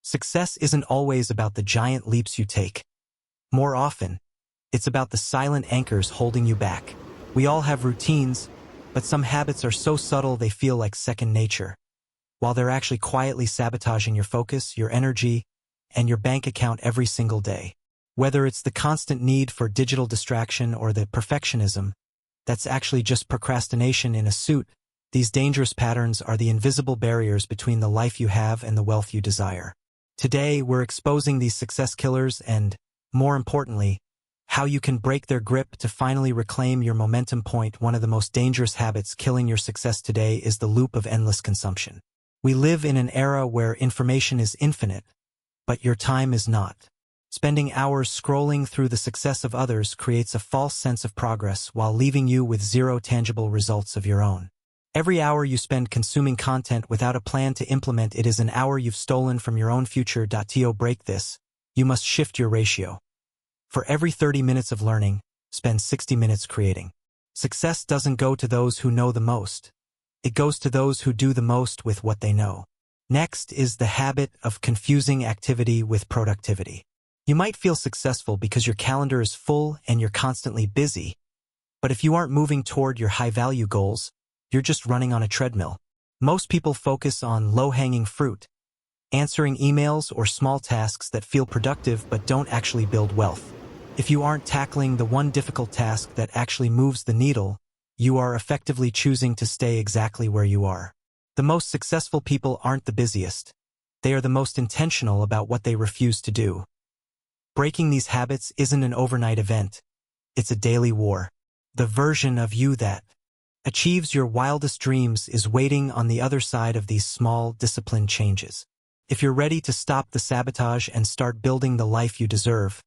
Success isn't always about the giant leaps you take. More often, it's about the silent anchors holding you back. We all have routines, but some habits are so subtle they feel like second nature, while they're actually quietly sabotaging your focus, your energy, and your bank account every single day. Whether it's the constant need for digital distraction or the perfectionism that's actually just procrastination in a suit, these dangerous patterns are the invisible barriers between the life you have and the wealth you desire. Today, we're exposing these success killers and, more importantly, how you can break their grip to finally reclaim your momentum point. One of the most dangerous habits killing your success today is the loop of endless consumption. We live in an era where information is infinite, but your time is not. Spending hours scrolling through the success of others creates a false sense of progress while leaving you with zero tangible results of your own. Every hour you spend consuming content without a plan to implement it is an hour you've stolen from your own future. To break this, you must shift your ratio. For every 30 minutes of learning, spend 60 minutes creating. Success doesn't go to those who know the most. It goes to those who do the most with what they know. Next is the habit of confusing activity with productivity. You might feel successful because your calendar is full and you're constantly busy, but if you aren't moving toward your high-value goals, you're just running on a treadmill. Most people focus on low-hanging fruit, answering emails or small tasks that feel productive but don't actually build wealth. If you aren't tackling the one difficult task that actually moves the needle, you are effectively choosing to stay exactly where you are. The most successful people aren't the busiest. They are the most intentional about what they refuse to do. Breaking these habits isn't an overnight event. It's a daily war. The version of you that achieves your wildest dreams is waiting on the other side of these small, disciplined changes. If you're ready to stop the sabotage and start building the life you deserve,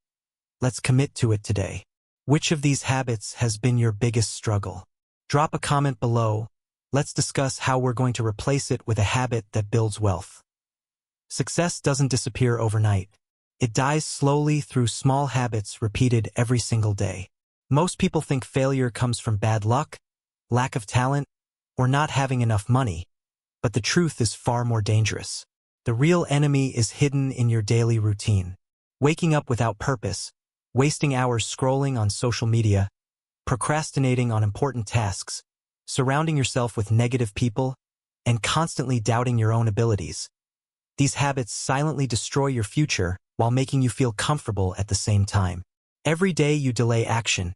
let's commit to it today. Which of these habits has been your biggest struggle? Drop a comment below. Let's discuss how we're going to replace it with a habit that builds wealth. Success doesn't disappear overnight. It dies slowly through small habits repeated every single day. Most people think failure comes from bad luck, lack of talent, or not having enough money, but the truth is far more dangerous. The real enemy is hidden in your daily routine. Waking up without purpose, wasting hours scrolling on social media, procrastinating on important tasks, surrounding yourself with negative people, and constantly doubting your own abilities. These habits silently destroy your future while making you feel comfortable at the same time. Every day you delay action,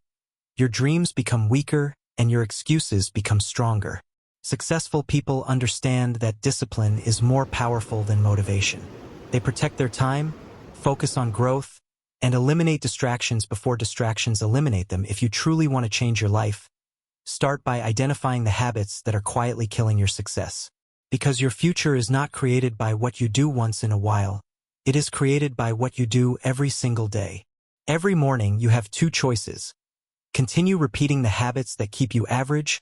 your dreams become weaker and your excuses become stronger. Successful people understand that discipline is more powerful than motivation. They protect their time, focus on growth, and eliminate distractions before distractions eliminate them. If you truly want to change your life, start by identifying the habits that are quietly killing your success. Because your future is not created by what you do once in a while. It is created by what you do every single day. Every morning you have two choices. Continue repeating the habits that keep you average,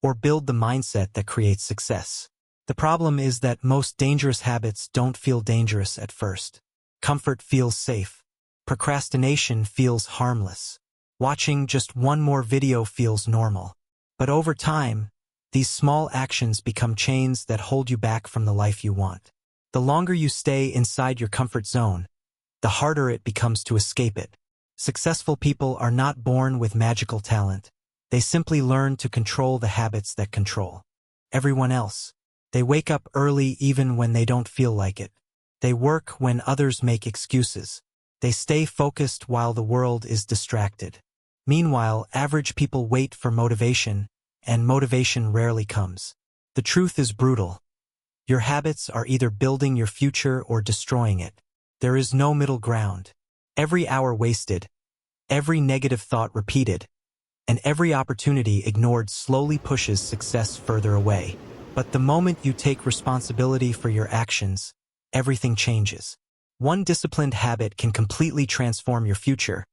or build the mindset that creates success. The problem is that most dangerous habits don't feel dangerous at first. Comfort feels safe. Procrastination feels harmless. Watching just one more video feels normal. But over time, these small actions become chains that hold you back from the life you want. The longer you stay inside your comfort zone, the harder it becomes to escape it. Successful people are not born with magical talent. They simply learn to control the habits that control everyone else. They wake up early even when they don't feel like it. They work when others make excuses. They stay focused while the world is distracted. Meanwhile, average people wait for motivation, and motivation rarely comes. The truth is brutal. Your habits are either building your future or destroying it. There is no middle ground. Every hour wasted, every negative thought repeated, and every opportunity ignored slowly pushes success further away. But the moment you take responsibility for your actions, everything changes. One disciplined habit can completely transform your future,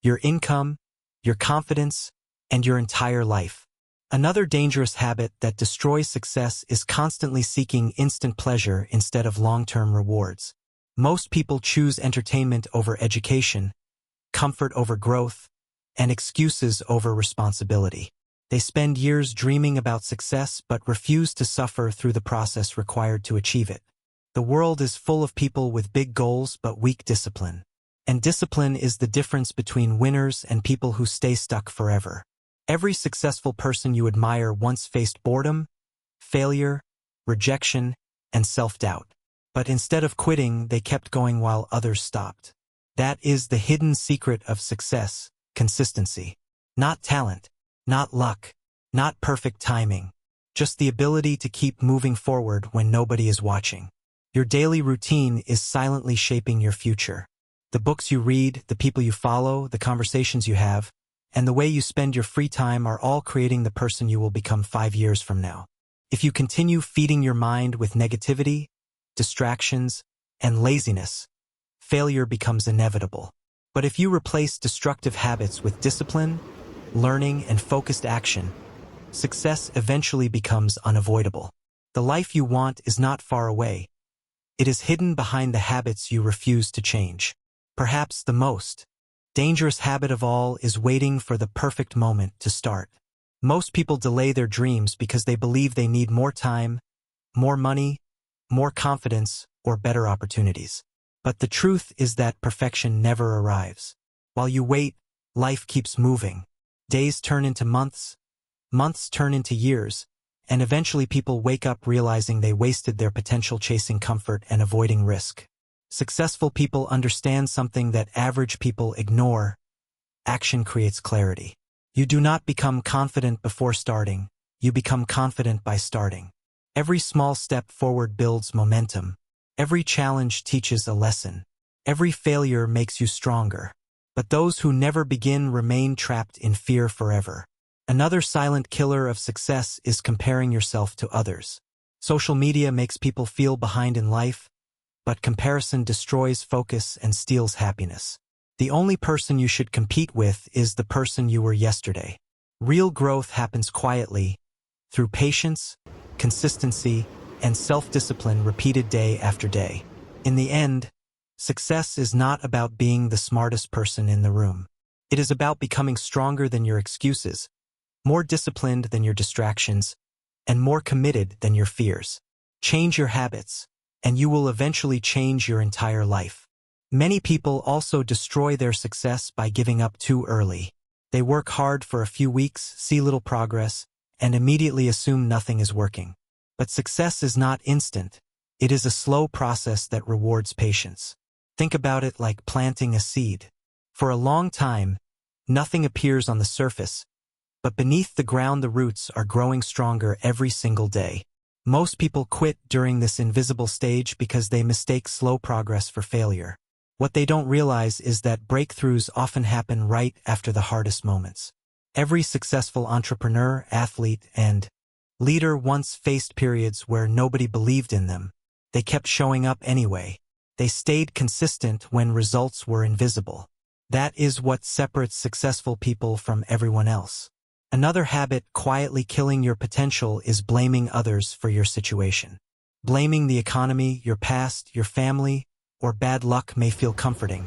your income, your confidence, and your entire life. Another dangerous habit that destroys success is constantly seeking instant pleasure instead of long-term rewards. Most people choose entertainment over education, comfort over growth, and excuses over responsibility. They spend years dreaming about success but refuse to suffer through the process required to achieve it. The world is full of people with big goals but weak discipline. And discipline is the difference between winners and people who stay stuck forever. Every successful person you admire once faced boredom, failure, rejection, and self-doubt. But instead of quitting, they kept going while others stopped. That is the hidden secret of success: consistency. Not talent, not luck, not perfect timing. Just the ability to keep moving forward when nobody is watching. Your daily routine is silently shaping your future. The books you read, the people you follow, the conversations you have, and the way you spend your free time are all creating the person you will become 5 years from now. If you continue feeding your mind with negativity, distractions, and laziness, failure becomes inevitable. But if you replace destructive habits with discipline, learning, and focused action, success eventually becomes unavoidable. The life you want is not far away. It is hidden behind the habits you refuse to change. Perhaps the most dangerous habit of all is waiting for the perfect moment to start. Most people delay their dreams because they believe they need more time, more money, more confidence, or better opportunities. But the truth is that perfection never arrives. While you wait, life keeps moving. Days turn into months, months turn into years, and eventually people wake up realizing they wasted their potential chasing comfort and avoiding risk. Successful people understand something that average people ignore: action creates clarity. You do not become confident before starting, you become confident by starting. Every small step forward builds momentum. Every challenge teaches a lesson. Every failure makes you stronger. But those who never begin remain trapped in fear forever. Another silent killer of success is comparing yourself to others. Social media makes people feel behind in life, but comparison destroys focus and steals happiness. The only person you should compete with is the person you were yesterday. Real growth happens quietly, through patience, consistency, and self-discipline repeated day after day. In the end, success is not about being the smartest person in the room. It is about becoming stronger than your excuses, more disciplined than your distractions, and more committed than your fears. Change your habits, and you will eventually change your entire life. Many people also destroy their success by giving up too early. They work hard for a few weeks, see little progress, and immediately assume nothing is working. But success is not instant. It is a slow process that rewards patience. Think about it like planting a seed. For a long time, nothing appears on the surface, but beneath the ground the roots are growing stronger every single day. Most people quit during this invisible stage because they mistake slow progress for failure. What they don't realize is that breakthroughs often happen right after the hardest moments. Every successful entrepreneur, athlete, and leader once faced periods where nobody believed in them. They kept showing up anyway. They stayed consistent when results were invisible. That is what separates successful people from everyone else. Another habit quietly killing your potential is blaming others for your situation. Blaming the economy, your past, your family, or bad luck may feel comforting,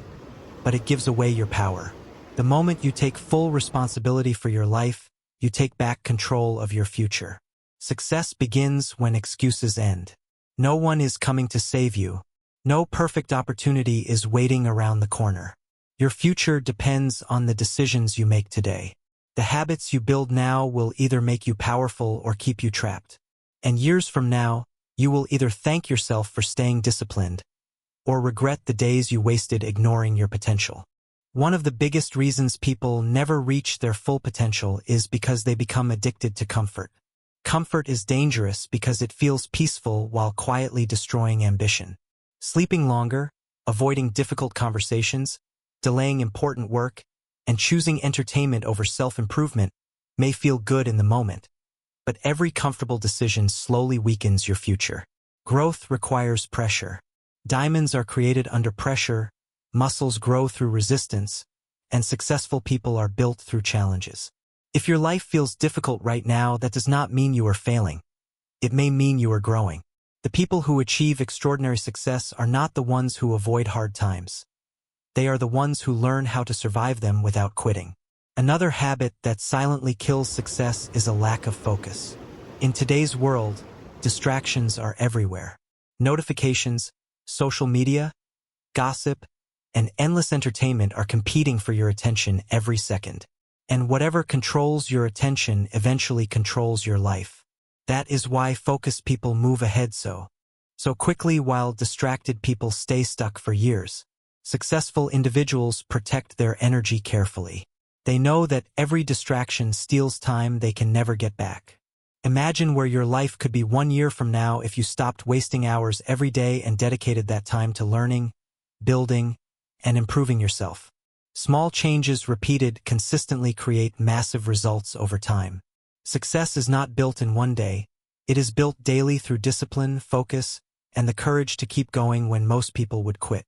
but it gives away your power. The moment you take full responsibility for your life, you take back control of your future. Success begins when excuses end. No one is coming to save you. No perfect opportunity is waiting around the corner. Your future depends on the decisions you make today. The habits you build now will either make you powerful or keep you trapped. And years from now, you will either thank yourself for staying disciplined or regret the days you wasted ignoring your potential. One of the biggest reasons people never reach their full potential is because they become addicted to comfort. Comfort is dangerous because it feels peaceful while quietly destroying ambition. Sleeping longer, avoiding difficult conversations, delaying important work, and choosing entertainment over self-improvement may feel good in the moment, but every comfortable decision slowly weakens your future. Growth requires pressure. Diamonds are created under pressure, muscles grow through resistance, and successful people are built through challenges. If your life feels difficult right now, that does not mean you are failing. It may mean you are growing. The people who achieve extraordinary success are not the ones who avoid hard times. They are the ones who learn how to survive them without quitting. Another habit that silently kills success is a lack of focus. In today's world, distractions are everywhere. Notifications, social media, gossip, and endless entertainment are competing for your attention every second. And whatever controls your attention eventually controls your life. That is why focused people move ahead so quickly while distracted people stay stuck for years. Successful individuals protect their energy carefully. They know that every distraction steals time they can never get back. Imagine where your life could be 1 year from now if you stopped wasting hours every day and dedicated that time to learning, building, and improving yourself. Small changes repeated consistently create massive results over time. Success is not built in one day. It is built daily through discipline, focus, and the courage to keep going when most people would quit.